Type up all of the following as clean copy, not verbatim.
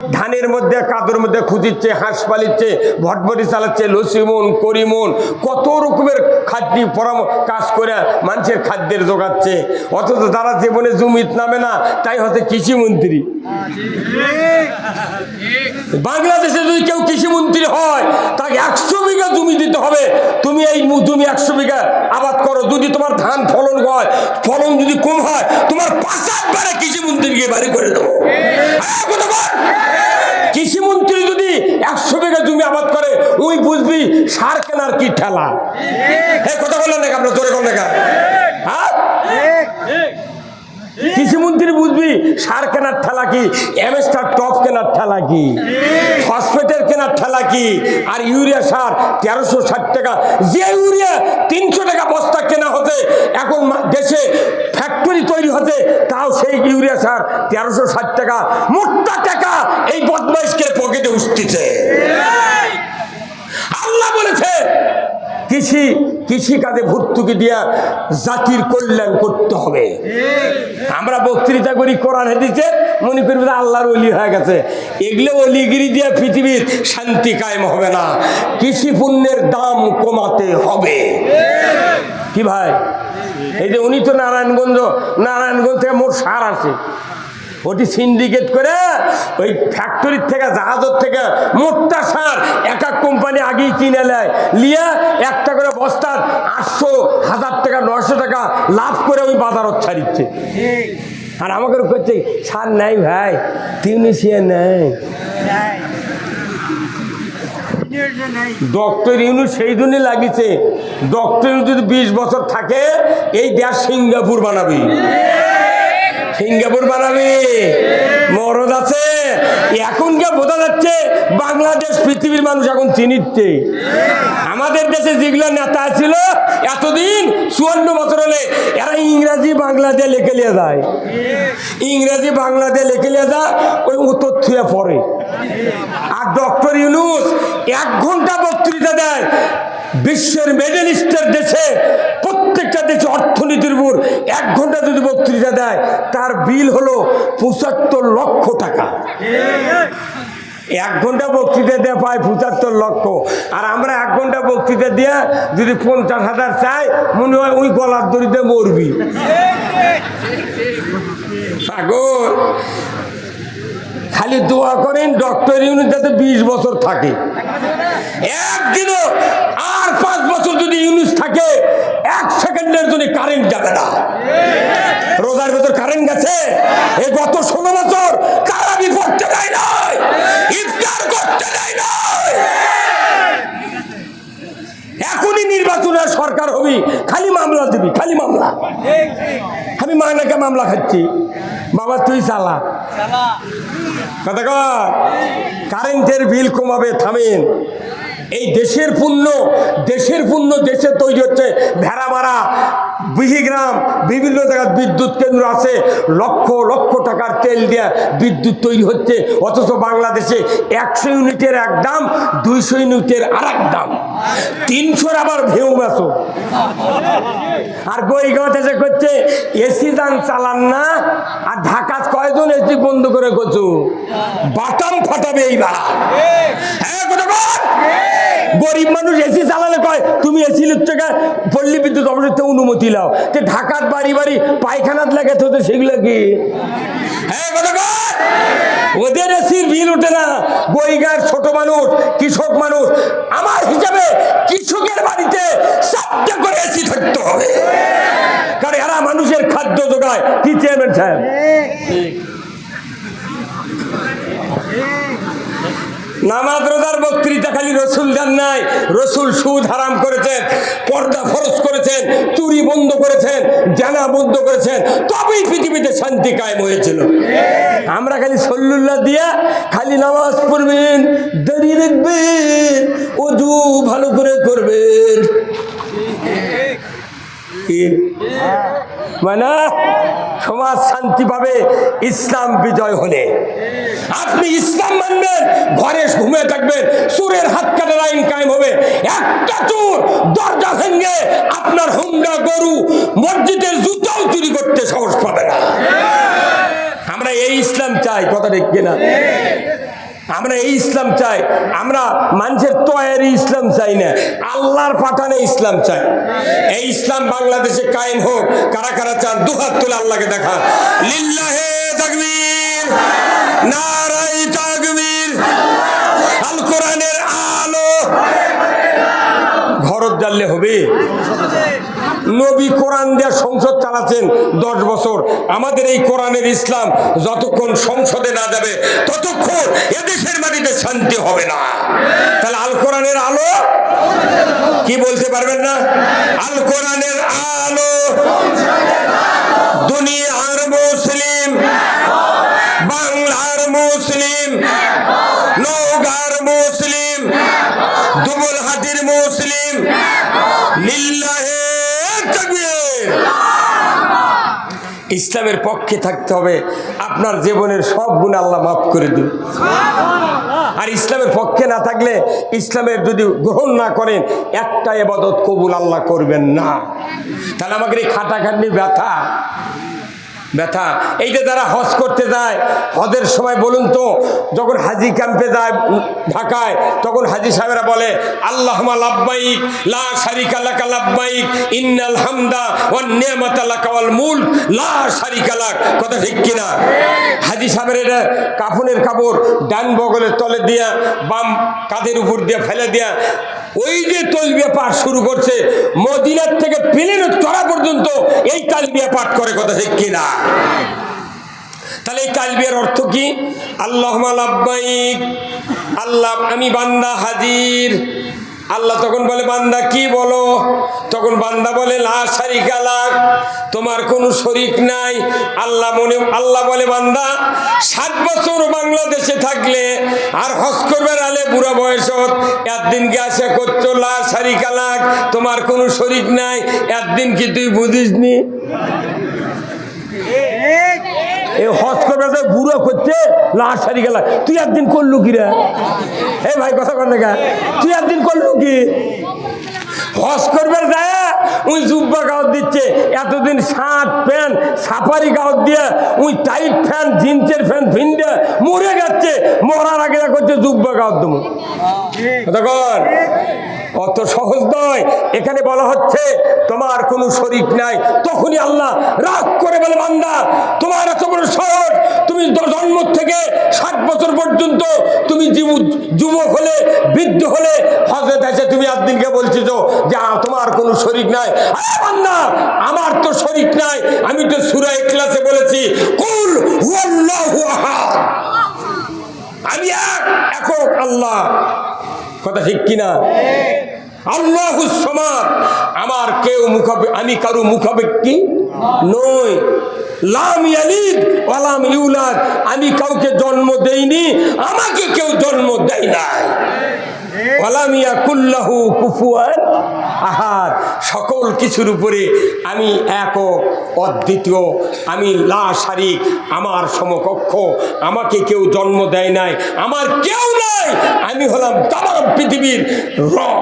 ধানের মধ্যে কাদর মধ্যে খুঁজিচ্ছে, হাঁস পালিচ্ছে, ভটভটি চালাচ্ছে, লসিমন করিমন কত রকমের খাদ্যি কাজ করে মানুষের খাদ্যের জোগাচ্ছে। অথচ যারা জীবনে জমিত নামে না তাই হচ্ছে কৃষিমন্ত্রী। বাংলাদেশে যদি কেউ কৃষিমন্ত্রী হয় তাকে 100 বিঘা জমি দিতে হবে। তুমি এই জমি 100 বিঘা আবাদ করো, যদি তোমার ধান ফলন হয়, ফলন যদি কম হয়, তোমার 5 বারে কৃষিমন্ত্রীকে বাড়ি করে দেবো। কৃষিমন্ত্রী যদি 100 বিঘা জমি আবাদ করে, ওই বুঝবি সার কেনার কি ঠেলা। এই কথা বললেন না আপনার জোরে কোন দেখা? হ্যাঁ, কৃষিমন্ত্রী বুঝবি সার কেনার ঠেলা কি, এমএসটার টপ কেনার ঠেলা কি, ফসফেটের কেনার ঠেলা কি, আর ইউরিয়া সার 1360 টাকা। যে ইউরিয়া 300 টাকা বস্তা কেনা হতে, এখন দেশে ফ্যাক্টরি তৈরি হতে, তাও সেই ইউরিয়া সার 1360 টাকা। মোটা টাকা এই বদমাইশকে পকেটে উঠতেছে। আল্লাহ বলেছে কৃষি কাজে ভর্তুকি দিয়া জাতির কল্যাণ করতে হবে। আমরা বক্তৃতা করি কোরআন হাদিসে, মনে করবে আল্লাহর ওলি হয়ে গেছে। এগুলো অলিগিরি দিয়ে পৃথিবীর শান্তি কায়েম হবে না। কৃষি পণ্যের দাম কমাতে হবে। কি ভাই, এই যে উনি তো নারায়ণগঞ্জ থেকে মোট সার আসে, ওটি সিন্ডিকেট করে ওই ফ্যাক্টরির থেকে, জাহাজের থেকে মোটা সার এক এক কোম্পানি আগেই কিনে নেয়, লিয়ে একটা করে বস্তার 800, 1000 টাকা, 900 টাকা লাভ করে ওই বাজারত ছাড়িচ্ছে। আর আমাকে করছে সার নাই ভাই, টিউনিশিয়া নেই। ডক্টর ইউনুস সেই জন্যই লাগিয়েছে, ডক্টর ইউনুস যদি 20 বছর থাকে এই দেশ সিঙ্গাপুর বানাবি। সিঙ্গাপুর বানাবি, মরদ আছে। এখনকে বোঝা যাচ্ছে বাংলাদেশ পৃথিবীর মানুষ এখন চিনিচ্ছে। আমাদের দেশে যেগুলো নেতা ছিল এতদিন 54 বছর হলে এরা ইংরাজি বাংলা দিয়ে লিখে নিয়ে যায়, ইংরাজি বাংলা দিয়ে লিখে নিয়ে যায়, ওই উত্তর থুয়ে পড়ে। আর ডক্টর ইউনুস 1 ঘন্টা বক্তৃতা দেয় বিশ্বের মেডেলিস্টের দেশে, প্রত্যেকটা দেশে অর্থনীতির উপর 1 ঘন্টা যদি বক্তৃতা দেয়, তার বিল হলো 75 লক্ষ টাকা। 1 ঘন্টা বক্তৃতা দিয়ে পায় 75 লক্ষ। আর আমরা 1 ঘন্টা বক্তৃতা দিয়ে যদি 50,000 চাই, মনে হয় ওই গলার দড়িতে মরবি। পাগল। খালি দোয়া করেন ডক্টর ইউনুস যাতে 20 বছর থাকে। একদিনও আর 5 বছর যদি ইউনুস থাকে, 1 সেকেন্ডের জন্য কারেন্ট যাবে না। রোজার ভেতর কারেন্ট গেছে, এই গত 16 বছর তারাবি পড়তে দেয় নাই, ইফতার করতে দেয় নাই। এখনই নির্বাচনের সরকার হবি, খালি মামলা দিবি, খালি মামলা। আমি মায়নাকে মামলা খাচ্ছি, বাবা তুই চালা কথা কর। কারেন্টের বিল কমাবে, থামেন। এই দেশের পণ্য দেশে তৈরি হচ্ছে। ভেড়ামারা, বিহিগ্রাম, বিভিন্ন জায়গায় বিদ্যুৎ কেন্দ্র আছে, লক্ষ লক্ষ টাকার তেল দিয়ে বিদ্যুৎ তৈরি হচ্ছে। অথচ বাংলাদেশে 100 ইউনিটের এক দাম, 200 ইউনিটের আর এক দাম, 300-র আবার ভেউ মাছো। আর বইগাঁও থেকে করছে এসি যান চালান না, আর ঢাকা কয়জন এসি বন্ধ করে করছো, বাটাম ফাটাবে এইবার। গরিব মানুষ এসি চালালে কয় তুমি এসি টাকা পল্লী বিদ্যুৎ অবস্থা অনুমতি লাও, যে ঢাকার বাড়ি বাড়ি পায়খানাত লাগে তো সেগুলো কি? ওদের এসির বিল ওঠে না। বইগার ছোট মানুষ, কৃষক মানুষ, আমার হিসাবে কৃষকের বাড়িতে 4টা করে এসি থাকতে হবে, কারণ এরা মানুষের খাদ্য যোগায়। কি চেয়ারম্যান সাহেব? নামাজ রোজার বক্তৃতা খালি রসুল দেন নাই, রসুল সুদ হারাম করেছেন, পর্দা ফরজ করেছেন, চুরি বন্ধ করেছেন, জানা বন্ধ করেছেন, তবেই পৃথিবীতে শান্তি কায়েম হয়েছিল। আমরা খালি সল্লুল্লাহ দিয়া খালি নামাজ পড়বেন, দাঁড়িয়ে রাখবেন, ওযু ভালো করে করবেন, মানে সমাজ শান্তি পাবে ইসলাম বিজয় হলে। আপনি ইসলাম মানবেন, ঘরে ঘুমিয়ে থাকবেন, চোরের হাত কাটার আইন কায়েম হবে। একটা চোর দরজা ভেঙে আপনার হুন্ডা, গরু, মসজিদের জুতাও চুরি করতে সাহস পাবে না। আমরা এই ইসলাম চাই, কথা ঠিক কিনা? আমরা এই ইসলাম চাই, আমরা মানুষের তৈরি ইসলাম চাই না, আল্লাহর পাঠানো ইসলাম চাই। এই ইসলাম বাংলাদেশে কায়েম হোক। কারা কারা চান দুহাত তুলে আল্লাহকে দেখা। লিল্লাহে তাকবীর, নারায়ে তাকবীর। আল কোরআনের আলো ঘরত জ্বাললে হবে? নবী কোরআন দিয়ে সংসদ চালাচ্ছেন 10 বছর। আমাদের এই কোরআনের ইসলাম যতক্ষণ সংসদে না যাবে ততক্ষণ এদেশের মাটিতে শান্তি হবে না। তাহলে আল কোরআনের আলো কি বলতে পারবেন না? আল কোরআনের আলো দুনিয়ার মুসলিম, বাংলার মুসলিম, নওগাঁর মুসলিম, দুবলহাটির মুসলিম। লিল্লাহে তাকবীর। ইসলামের পক্ষে থাকতে হবে, আপনার জীবনের সব গুনাহ আল্লাহ মাফ করে দিবে। আর ইসলামের পক্ষে না থাকলে, ইসলামের যদি গ্রহণ না করেন, একটা ইবাদত কবুল আল্লাহ করবেন না। তাহলে আমাদের এই খাটাখাটনি ব্যথা ব্যথা এইটা যারা হজ করতে যায়, হজের সময় বলুন তো, যখন হাজি ক্যাম্পে যায় ঢাকায়, তখন হাজি সাহেবরা বলে আল্লাহুম্মা লাব্বাইক লা শারিকা লাকা লাব্বাইক ইন্নাল হামদা ওয়ান নি'মাতা লাকা ওয়াল মুলক লা শারিকা লাক। কথা ঠিক কিনা? হাজি সাহেবের এটা কাফনের কাপড় ডান বগলের তলে দিয়া, বাম কাঁধের উপর দিয়ে ফেলে দিয়া ওই যে তালবিয়া পাঠ শুরু করছে, মদিনার থেকে প্লেনে চড়া পর্যন্ত এই তালবিয়া পাঠ করে। কথা ঠিক কিনা? তাহলে এই তালবিয়ার অর্থ কি? আল্লাহুম্মা লাব্বাইক, আল্লাহ আমি বান্দা হাজির। আল্লাহ তখন বলে বান্দা কি বলো? তখন বান্দা বলে লা শারিকা লাক, তোমার কোনো শরীক নাই। আল্লাহ বলে বান্দা 7 বছর বাংলাদেশে থাকলে আর হজ করবে আলে বুড়া বয়সত একদিন কি আশা করছো লা শারিকা লাক, তোমার কোনো শরীক নাই, একদিন কি তুই বুঝিসনি? এই হজ করবে বুড়ো করছে লা শারিকা লাক, তুই একদিন করলু কি রে? এই ভাই কথা কর না, তুই একদিন করলু কি? হজ করবে যায় ওই জুব্বা গাউত দিচ্ছে, এতদিন শার্ট প্যান্ট সাফারি গাউত দিয়ে ওই টাইট প্যান্ট জিন্সের প্যান্ট ভিন্দে মরে যাচ্ছে, মরার আগে করছে জুব্বা গাউত দেবো। তখন অত সহজ নয়। এখানে বলা হচ্ছে তোমার কোনো শরীক নাই। তখনই আল্লাহ রাগ করে বলে বান্দা তোমার এত বড় শহর, তুমি জন্ম থেকে 60 বছর পর্যন্ত তুমি যুবক হলে বৃদ্ধ হলে হজরত এসে তুমি একদিনকে বলছিস যে তোমার কোনো শরীক নাই। আরে বান্দা আমার তো শরীক নাই, আমি তো সূরা ইখলাসে বলেছি কুল হুয়াল্লাহু আহাদ, আমি একক আল্লাহ। কথা ঠিক কিনা? আল্লাহুস সামাদ, আমার কেউ আমি কারো মুখাপেক্ষী নই। লাম ইয়ালিদ ওয়া লাম ইউলাদ, আমি কাউকে জন্ম দেইনি, আমাকে কেউ জন্ম দেয় নাই। ওয়া লাম ইয়াকুল লাহু কুফুয়ান আহাদ, সকল কিছুর উপরে আমি একক অদ্বিতীয়, আমি লা শারিক, আমার সমকক্ষ, আমাকে কেউ জন্ম দেয় নাই, আমার কেউ নাই, আমি হলাম তামাম পৃথিবীর রব।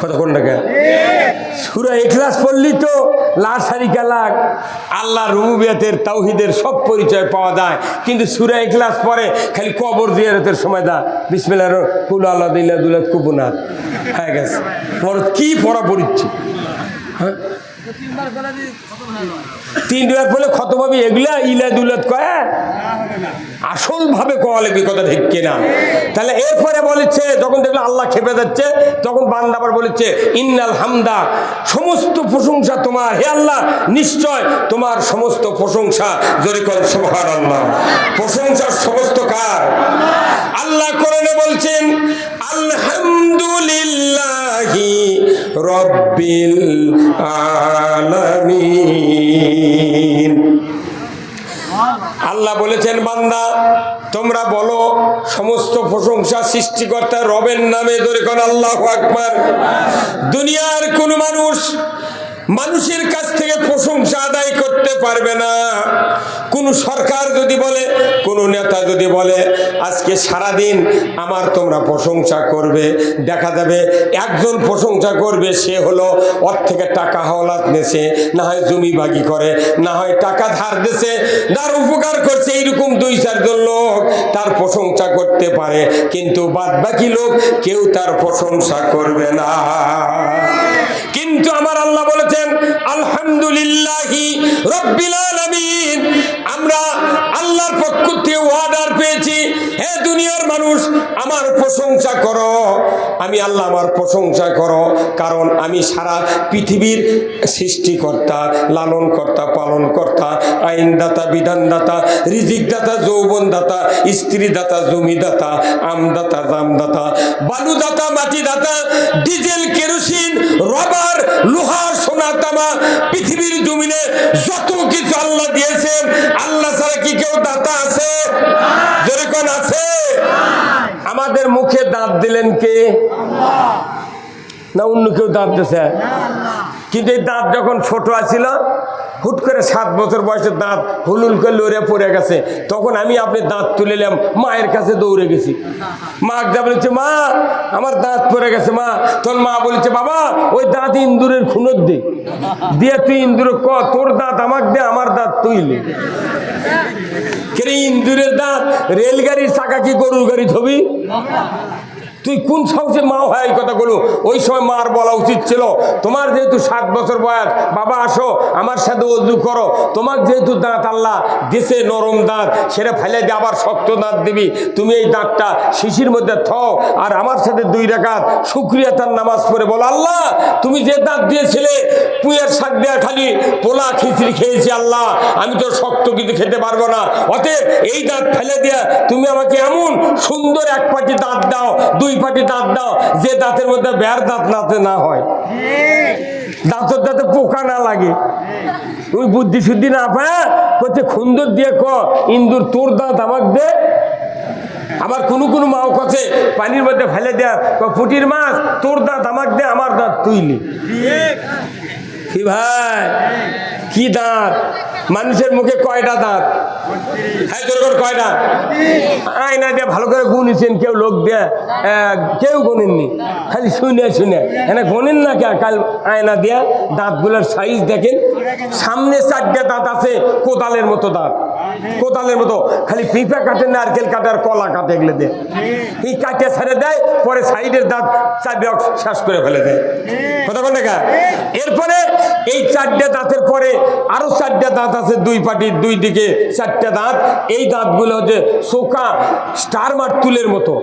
কতক্ষণ টাকা সূরা ইখলাস পড়লি তো লা শারিকা লাক, আল্লাহ রুবুবিয়তের তাওহীদের সব পরিচয় পাওয়া যায়। কিন্তু সূরা ইখলাস পরে খালি কবর জিয়ারতের সময় দা বিসমিল্লাহির কুল আল্লাহ দিল্লা দুলাত কুবুনাত হয়ে গেছে। বড় কি পড়া পড়িচ্ছি, হ্যাঁ 3 বার বলে খতম হবে, এগুলা ইলা দুলাত কয় আসল ভাবে কোয়া লাগবে। কথা ঠিক কিনা? তাহলে এরপরে বলেছে যখন দেখলো আল্লাহ খেপে যাচ্ছে, তখন বান্দা আবার বলেছে ইন্নাল হামদা, সমস্ত প্রশংসা তোমার হে আল্লাহ, নিশ্চয় তোমার সমস্ত প্রশংসা। জোরে কর সুবহানাল্লাহ। প্রশংসার সমস্ত কার? আল্লাহ কোরআনে বলছেন আলহামদুলিল্লাহি রাব্বিল আলামিন। আল্লাহ বলেছেন বান্দা তোমরা বলো সমস্ত প্রশংসা সৃষ্টিকর্তা রবের নামে। ধরে কোন আল্লাহু আকবার। দুনিয়ার কোন মানুষ মানুষের কাছ থেকে প্রশংসা আদায় করতে পারবে না। কোন সরকার যদি বলে, কোন নেতা যদি বলে আজকে সারাদিন আমার তোমরা প্রশংসা করবে, দেখা যাবে একজন প্রশংসা করবে, সে হলো ওর থেকে টাকা হাওলাত নেছে, না হয় জমি ভাগি করে, না হয় টাকা ধার দিছে, তার উপকার করছে, এইরকম 2-4 জন লোক তার প্রশংসা করতে পারে, কিন্তু বাদ বাকি লোক কেউ তার প্রশংসা করবে না। কিন্তু আমার আল্লাহ বলেছেন আলহামদুলিল্লাহি রাব্বিল আলামিন, আমরা আল্লাহর পক্ষ থেকে অর্ডার পেয়েছি, হে দুনিয়ার মানুষ আমার প্রশংসা করো, আমি আল্লাহ আমার প্রশংসা করো, কারণ আমি সারা পৃথিবীর সৃষ্টিকর্তা, লালনকর্তা, পালনকর্তা, আইনদাতা, বিধানদাতা, রিজিকদাতা, যৌবনদাতা, স্ত্রীদাতা, জমিদাতা, আমদাতা, জামদাতা, বালুদাতা, মাটিদাতা, ডিজেল, কেরোসিন, রবার, লোহা, সোনা, তামা, পৃথিবীর জমিনে যত কিছু আল্লাহ দিয়েছেন, আল্লাহ ছাড়া কি কেউ দাতা আছে? যেরকম আছে। আমাদের মুখে দাঁত দিলেন কে? না অন্য কেউ দাঁত দিয়েছে? কিন্তু এই দাঁত যখন ছোট আছিল, হুট করে 7 বছর বয়সে দাঁত হুলুল করে লড়ে পড়ে গেছে, তখন আমি আপনি দাঁত তুলে নিলাম, মায়ের কাছে দৌড়ে গেছি। মা যা বলেছে, মা আমার দাঁত পড়ে গেছে। মা তোর মা বলেছে, বাবা ওই দাঁত ইন্দুরের খুনত দে, দিয়ে তুই ইন্দুরে ক তোর দাঁত আমাকে দে, আমার দাঁত তুইলে। কে ইন্দুরের দাঁত রেলগাড়ির চাকা কি গরুর গাড়ি ছবি? তুই কোন সাহসে মা হয় এই কথা বলো? ওই সময় মার বলা উচিত ছিল, তোমার যেহেতু 7 বছর বয়স, বাবা আসো আমার সাথে ওযু করো, তোমার যেহেতু দাঁত আল্লাহ দিছে নরম দাঁত, সেটা ফেলে দিয়ে আবার শক্ত দাঁত দিবি, তুমি এই দাঁতটা শিশির মধ্যে থাও, আর আমার সাথে 2 রাকাত শুকরিয়া তার নামাজ পড়ে বলো, আল্লাহ তুমি যে দাঁত দিয়েছিলে পুঁয়ের শাক দেওয়া খালি পোলা খিচড়ি খেয়েছি, আল্লাহ আমি তো শক্ত কিছু খেতে পারবো না, অতএব এই দাঁত ফেলে দিয়ে তুমি আমাকে এমন সুন্দর 1 পাটি দাঁত দাও, 2 পাটি দাঁত দাও, যে দাঁতের মধ্যে বের দাঁত নাতে না হয়, দাঁতের দাঁতে পোকা না লাগে। তুমি বুদ্ধি শুদ্ধি না পায় করছে খুন্দর দিয়ে ক ইন্দুর তোর দাঁত আমাকে দে। আবার কোনো কোনো মাও কাছে পানির মধ্যে ফেলে দেয়া, পুটির মাছ তোর দাঁত আমাকে দে, আমার দাঁত তুইলি। কি ভাই, কি দাঁত? মানুষের মুখে কয়টা দাঁত? হ্যাঁ তোর কয়টা? আয়না দিয়ে ভালো করে গুনেছেন কেউ, লোক দিয়ে কেউ গোনেননি, খালি শুনে শুনে এনে গোনেন না কে? কাল আয়না দিয়া দাঁতগুলোর সাইজ দেখেন, সামনে 4টে দাঁত আছে কোদালের মতো দাঁত, কোদালের মতো, খালি পিঁপা কাটে, নারকেল কাটে আর কলা কাটে, এগুলো দিয়ে এই কাটে ছেড়ে দেয়, পরে সাইডের দাঁত 4 শেষ করে ফেলে দেয়। কথা বল দেখা। এরপরে এই 4টে দাঁতের পরে আরো 4টে দাঁত আছে, 2 পাটির 2 দিকে 4টে দাঁত। এই দাঁতগুলো হচ্ছে চোখা স্টার মার্তুলের মতো।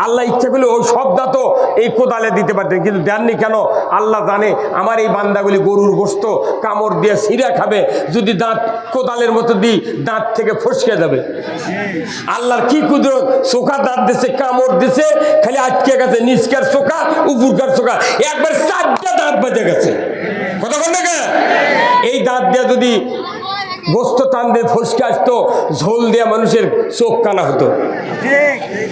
আল্লাহ ইচ্ছা করলে ওই সব দাঁতও এই কোদালে দিতে পারতেন, কিন্তু দেননি কেন? আল্লাহ জানে আমার এই বান্দাগুলি গরুর গোশত কামড় দিয়ে ছিঁড়া খাবে, যদি দাঁত কোদালের মতো দিই দাঁত থেকে ফসকে যাবে। আল্লাহর কি কুদরত, চোখা দাঁত দিছে, কামড় দিছে, খালি আটকে গেছে, নিচকার চোখা উপরকার চোখা, একবার 4টে দাঁত বেজে গেছে। কথা বল না? এই দাঁত দিয়ে যদি গোস্ত টান দিয়ে ফসকে আসতো, ঝোল দিয়ে মানুষের চোখ কানা হতো।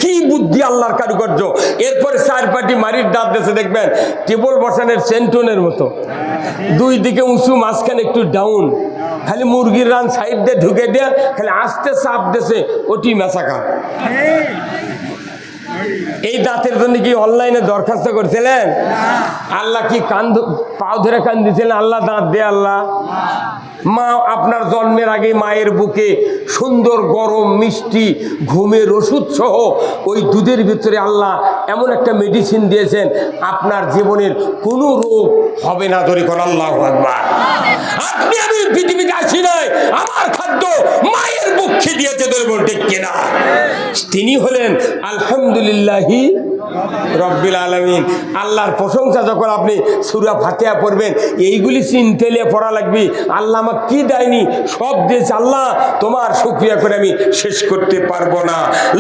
কি বুদ্ধি আল্লাহর কারুকার্য। এরপরে 4 পাটি মারির দাঁত দিয়েছে, দেখবেন টেবল বসানের সেন্টনের মতো, 2 দিকে উঁচু, মাঝখানে একটু ডাউন, খালি মুরগির রান সাইড দিয়ে ঢুকে দিয়ে খালি আস্তে চাপ দিয়েছে, ওটি মেসাকা। এই দাঁতের জন্য কি অনলাইনে দরখাস্ত করছিলেন? আল্লাহ কি পাও ধরে কান দিয়েছিলেন, আল্লাহ দাঁত দে আল্লাহ? মা আপনার জন্মের আগে মায়ের বুকে সুন্দর গরম মিষ্টি ঘুমের ওষুধ সহ ওই দুধের ভিতরে আল্লাহ এমন একটা মেডিসিন দিয়েছেন, আপনার জীবনের কোনো রোগ হবে না। ধরে কোন আল্লাহু আকবার। আপনি আমি পৃথিবীতে আসি নাই, আমার খাদ্য মায়ের বুকে দিয়েছে, ধরে বলতে কিনা? তিনি হলেন আলহামদুলিল্লাহি রব্বিল আলামিন। আল্লাহর প্রশংসা যখন আপনি সূরা ফাতিহা পড়বেন, এইগুলি চিনতেলে পড়া লাগবে, আল্লাহ আমাকে কি দেয়নি, সব দিয়েছে আল্লাহ, তোমার শুকরিয়া করে আমি শেষ করতে পারবো না।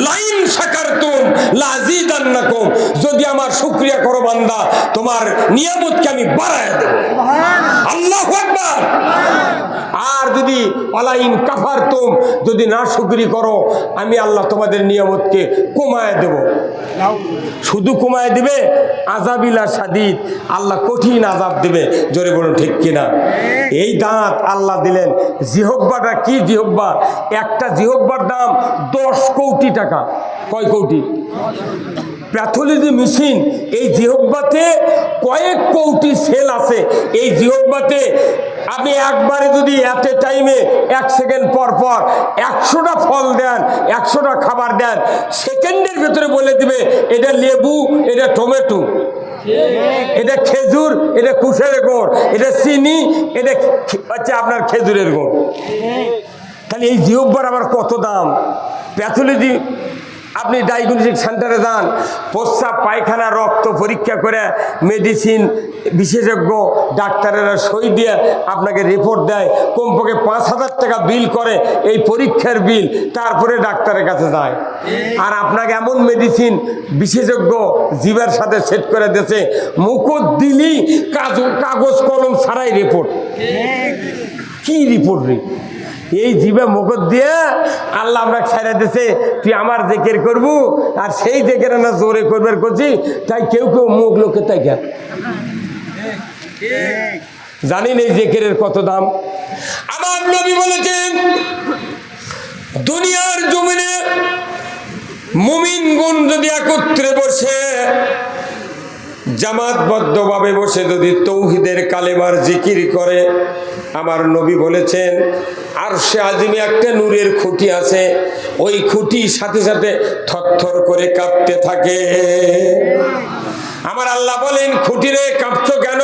লাইন শাকারতুম লাযিদান্নাকুম, যদি আমার শুকরিয়া করো বান্দা, তোমার নিয়ামতকে আমি বাড়ায় দেব। আল্লাহু আকবার। আর যদি ওয়ালাইন কাফারতুম, যদি না শুকরি করো, আমি আল্লাহ তোমাদের নিয়ামতকে কমায় দেব। শুধু কমায় দিবে, আযাবিলা শাদীদ, আল্লাহ কঠিন আযাব দিবে। জোরে বলুন ঠিক কিনা? এই দাঁত আল্লাহ দিলেন। জিহব্বাটা কি জিহব্বা? একটা জিহব্বার দাম 10 কোটি টাকা। কয় কোটি? প্যাথোলজি মেশিন এই জিহব্বাতে কয়েক কোটি সেল আছে। এই জিহব্বাতে আপনি একবারে যদি এত টাইমে 1 সেকেন্ড পর পর 100টা ফল দেন, 100টা খাবার দেন, সেকেন্ডের ভেতরে বলে দিবে এটা লেবু, এটা টমেটো, এটা খেজুর, এটা কুশের গুড়, এটা চিনি, এটা হচ্ছে আপনার খেজুরের গুড়। তাহলে এই জিহব্বার আবার কত দাম? প্যাথোলজি আপনি ডায়াগনস্টিক সেন্টারে যান, প্রস্রাব পায়খানা রক্ত পরীক্ষা করে মেডিসিন বিশেষজ্ঞ ডাক্তারেরা সই দিয়ে আপনাকে রিপোর্ট দেয়, কমপক্ষে 5,000 টাকা বিল করে এই পরীক্ষার বিল, তারপরে ডাক্তারের কাছে যায়। আর আপনাকে এমন মেডিসিন বিশেষজ্ঞ জিবার সাথে সেট করে দিয়েছে, মুখত দিলেই কাগজ কলম ছাড়াই রিপোর্ট। কি রিপোর্ট রে? এই জিবে মুখত দিয়ে আল্লাহ আমরা ছেড়ে দিছে, তুই আমার জিকির করবু, আর সেই জিকির না জোরে করবার করছি, তাই কেউ কেউ মুখ লোকে তাই গা জানেন এই জিকিরের কত দাম? আমার নবী বলেছেন, দুনিয়ার জমিনে মুমিনগণ যদি একত্রে বসে জামাতবদ্ধভাবে বসে যদি তৌহিদের কালেমার জিকির করে, আমার নবী বলেছেন আরশে আজিমে একটা নূরের খুঁটি আছে, ওই খুঁটির সাথে সাথে থরথর করে কাঁপতে থাকে। আমার আল্লাহ বলেন, খুঁটিরে কাঁপছো কেন?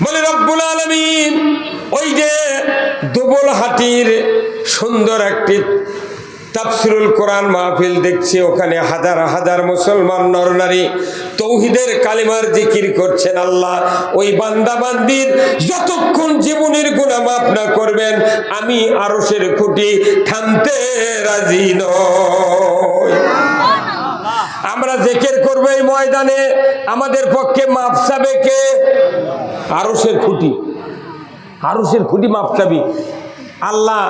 বলে রব্বুল আলামিন ওই যে দুবল হাটির সুন্দর একটি তাফসিরুল কোরআন মাহফিল দেখছি, ওখানে হাজার হাজার মুসলমান নরনারী তৌহিদের কালিমার জিকির করছেন। আল্লাহ ওই বান্দা বান্দির যতক্ষণ জীবনের গুনাহ মাফ না করবেন, আমি আরশের খুঁটি থামতে রাজি নই। আমরা জিকির করব এই ময়দানে, আমাদের পক্ষে মাফ চাবে কে? আরশের খুঁটি। আরশের খুঁটি মাফ চাবি। আল্লাহ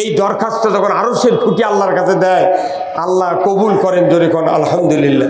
এই দরখাস্ত যখন আরশের খুঁটি আল্লাহর কাছে দেয়, আল্লাহ কবুল করেন। জোরে কোন আলহামদুলিল্লাহ।